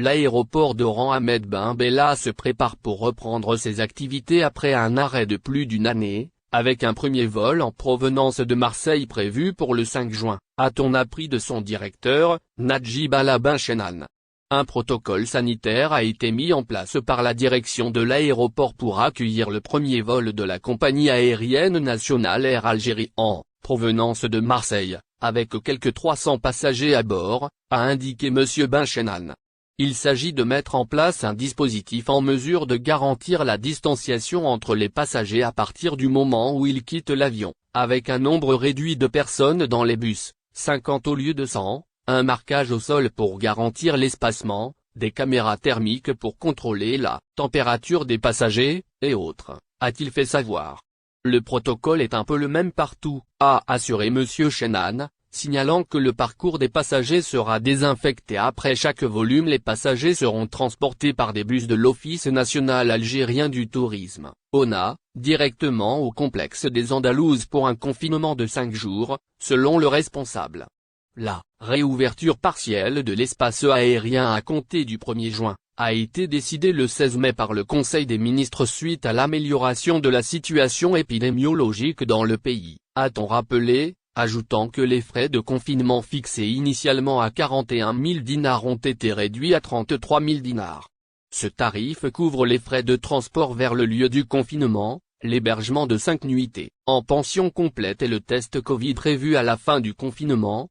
L'aéroport d'Oran Ahmed Ben Bella se prépare pour reprendre ses activités après un arrêt de plus d'une année, avec un premier vol en provenance de Marseille prévu pour le 5 juin, a-t-on appris de son directeur, Najib Allah Benchenan. Un protocole sanitaire a été mis en place par la direction de l'aéroport pour accueillir le premier vol de la compagnie aérienne nationale Air Algérie en provenance de Marseille, avec quelques 300 passagers à bord, a indiqué M. Benchenan. Il s'agit de mettre en place un dispositif en mesure de garantir la distanciation entre les passagers à partir du moment où ils quittent l'avion, avec un nombre réduit de personnes dans les bus, 50 au lieu de 100, un marquage au sol pour garantir l'espacement, des caméras thermiques pour contrôler la température des passagers, et autres, a-t-il fait savoir. Le protocole est un peu le même partout, a assuré M. Chenan, signalant que le parcours des passagers sera désinfecté après chaque volume. Les passagers seront transportés par des bus de l'Office national algérien du tourisme, ONA, directement au complexe des Andalouses pour un confinement de 5 jours, selon le responsable. La réouverture partielle de l'espace aérien à compter du 1er juin, a été décidée le 16 mai par le Conseil des ministres suite à l'amélioration de la situation épidémiologique dans le pays, a-t-on rappelé, ajoutant que les frais de confinement fixés initialement à 41 000 dinars ont été réduits à 33 000 dinars. Ce tarif couvre les frais de transport vers le lieu du confinement, l'hébergement de 5 nuitées, en pension complète et le test Covid prévu à la fin du confinement,